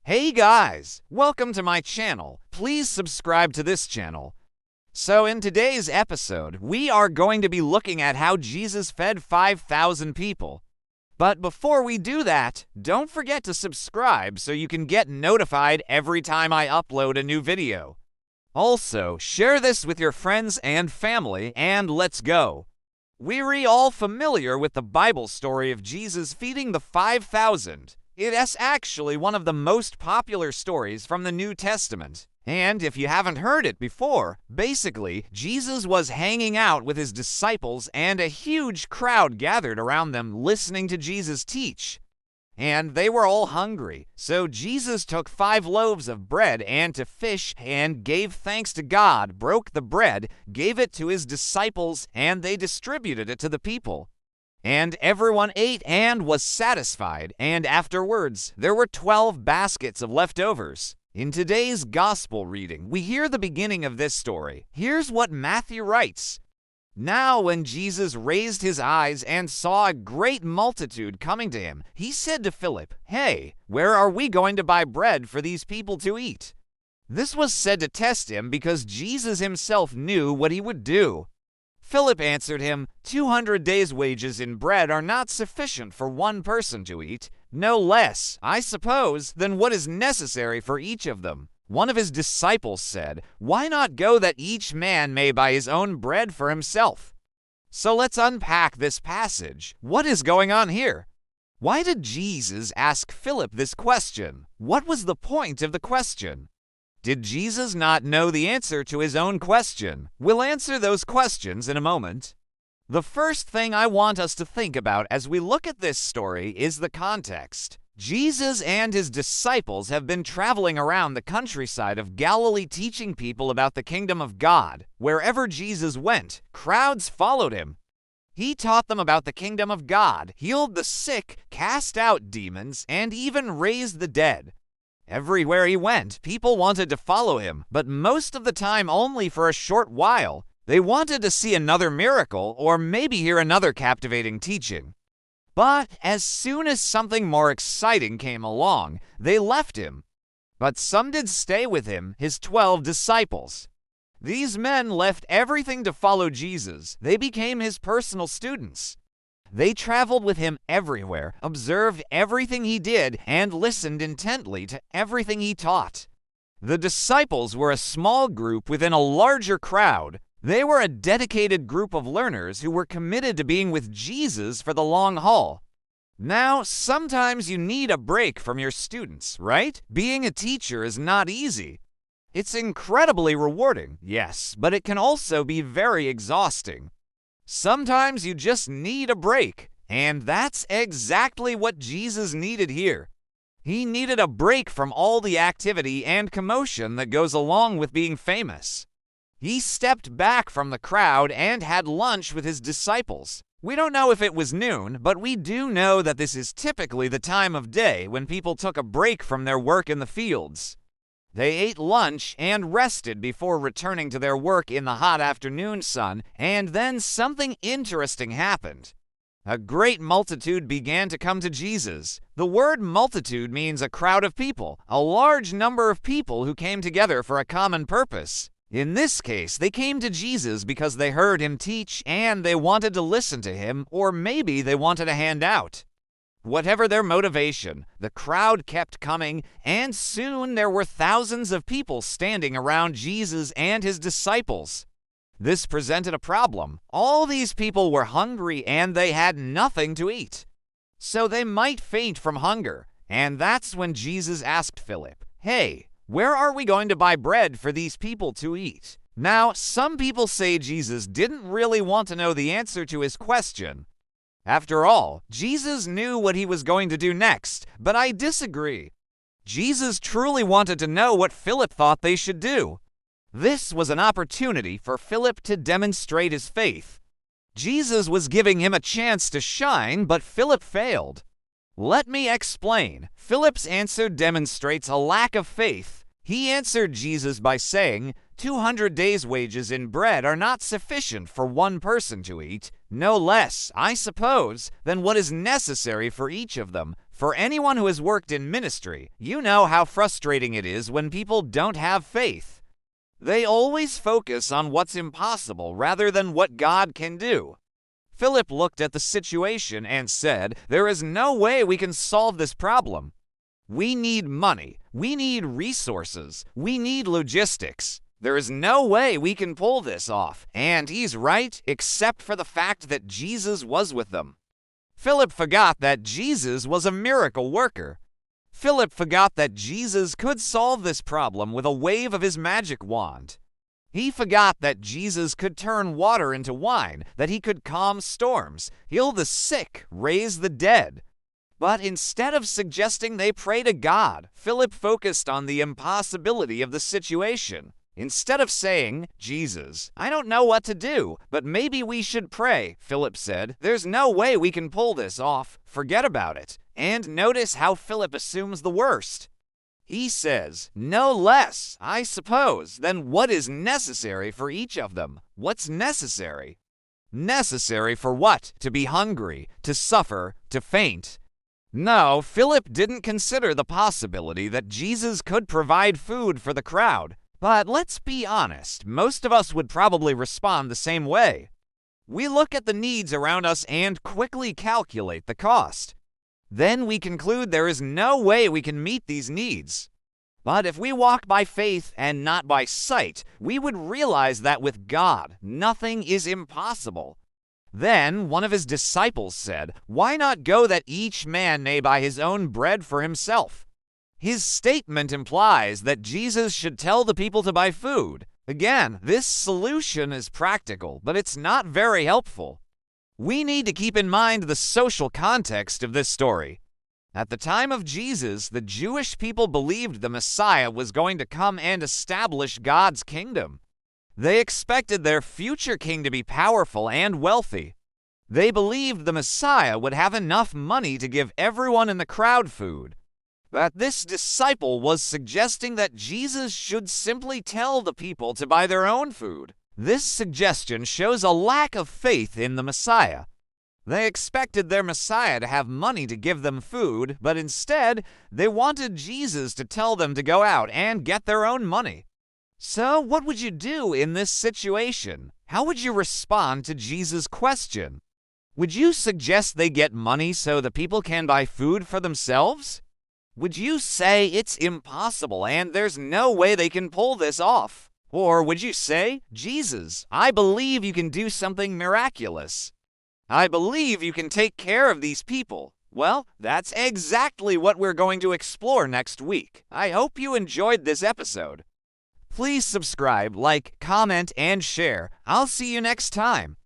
Hey guys, welcome to my channel. Please subscribe to this channel. So in today's episode, we are going to be looking at how Jesus fed 5,000 people. But before we do that, don't forget to subscribe so you can get notified every time I upload a new video. Also, share this with your friends and family, and let's go. We're all familiar with the Bible story of Jesus feeding the 5,000. It's actually one of the most popular stories from the New Testament. And if you haven't heard it before, basically, Jesus was hanging out with his disciples and a huge crowd gathered around them listening to Jesus teach. And they were all hungry, so Jesus took 5 loaves of bread and to fish and gave thanks to God, broke the bread, gave it to his disciples, and they distributed it to the people. And everyone ate and was satisfied, and afterwards there were 12 baskets of leftovers. In today's gospel reading, we hear the beginning of this story. Here's what Matthew writes. Now when Jesus raised his eyes and saw a great multitude coming to him, he said to Philip, "Hey, where are we going to buy bread for these people to eat?" This was said to test him because Jesus himself knew what he would do. Philip answered him, 200 days' wages in bread are not sufficient for one person to eat, no less, I suppose, than what is necessary for each of them. One of his disciples said, "Why not go that each man may buy his own bread for himself?" So let's unpack this passage. What is going on here? Why did Jesus ask Philip this question? What was the point of the question? Did Jesus not know the answer to his own question? We'll answer those questions in a moment. The first thing I want us to think about as we look at this story is the context. Jesus and his disciples have been traveling around the countryside of Galilee teaching people about the kingdom of God. Wherever Jesus went, crowds followed him. He taught them about the kingdom of God, healed the sick, cast out demons, and even raised the dead. Everywhere he went, people wanted to follow him, but most of the time only for a short while. They wanted to see another miracle or maybe hear another captivating teaching. But as soon as something more exciting came along, they left him. But some did stay with him, his 12 disciples. These men left everything to follow Jesus. They became his personal students. They traveled with him everywhere, observed everything he did, and listened intently to everything he taught. The disciples were a small group within a larger crowd. They were a dedicated group of learners who were committed to being with Jesus for the long haul. Now, sometimes you need a break from your students, right? Being a teacher is not easy. It's incredibly rewarding, yes, but it can also be very exhausting. Sometimes you just need a break, and that's exactly what Jesus needed here. He needed a break from all the activity and commotion that goes along with being famous. He stepped back from the crowd and had lunch with his disciples. We don't know if it was noon, but we do know that this is typically the time of day when people took a break from their work in the fields. They ate lunch and rested before returning to their work in the hot afternoon sun, and then something interesting happened. A great multitude began to come to Jesus. The word multitude means a crowd of people, a large number of people who came together for a common purpose. In this case, they came to Jesus because they heard him teach and they wanted to listen to him, or maybe they wanted a handout. Whatever their motivation, the crowd kept coming, and soon there were thousands of people standing around Jesus and his disciples. This presented a problem. All these people were hungry and they had nothing to eat. So they might faint from hunger, and that's when Jesus asked Philip, "Hey, where are we going to buy bread for these people to eat?" Now, some people say Jesus didn't really want to know the answer to his question. After all, Jesus knew what he was going to do next, but I disagree. Jesus truly wanted to know what Philip thought they should do. This was an opportunity for Philip to demonstrate his faith. Jesus was giving him a chance to shine, but Philip failed. Let me explain. Philip's answer demonstrates a lack of faith. He answered Jesus by saying, 200 days' wages in bread are not sufficient for one person to eat, no less, I suppose, than what is necessary for each of them, For anyone who has worked in ministry, you know how frustrating it is when people don't have faith. They always focus on what's impossible rather than what God can do. Philip looked at the situation and said, "There is no way we can solve this problem. We need money. We need resources. We need logistics. There is no way we can pull this off." And he's right, except for the fact that Jesus was with them. Philip forgot that Jesus was a miracle worker. Philip forgot that Jesus could solve this problem with a wave of his magic wand. He forgot that Jesus could turn water into wine, that he could calm storms, heal the sick, raise the dead. But instead of suggesting they pray to God, Philip focused on the impossibility of the situation. Instead of saying, "Jesus, I don't know what to do, but maybe we should pray," Philip said, "There's no way we can pull this off. Forget about it." And notice how Philip assumes the worst. He says, "No less, I suppose, than what is necessary for each of them." What's necessary? Necessary for what? To be hungry, to suffer, to faint. No, Philip didn't consider the possibility that Jesus could provide food for the crowd. But let's be honest, most of us would probably respond the same way. We look at the needs around us and quickly calculate the cost. Then we conclude there is no way we can meet these needs. But if we walk by faith and not by sight, we would realize that with God, nothing is impossible. Then one of his disciples said, "Why not go that each man may buy his own bread for himself?" His statement implies that Jesus should tell the people to buy food. Again, this solution is practical, but it's not very helpful. We need to keep in mind the social context of this story. At the time of Jesus, the Jewish people believed the Messiah was going to come and establish God's kingdom. They expected their future king to be powerful and wealthy. They believed the Messiah would have enough money to give everyone in the crowd food. But this disciple was suggesting that Jesus should simply tell the people to buy their own food. This suggestion shows a lack of faith in the Messiah. They expected their Messiah to have money to give them food, but instead, they wanted Jesus to tell them to go out and get their own money. So, what would you do in this situation? How would you respond to Jesus' question? Would you suggest they get money so the people can buy food for themselves? Would you say it's impossible and there's no way they can pull this off? Or would you say, "Jesus, I believe you can do something miraculous. I believe you can take care of these people"? Well, that's exactly what we're going to explore next week. I hope you enjoyed this episode. Please subscribe, like, comment, and share. I'll see you next time.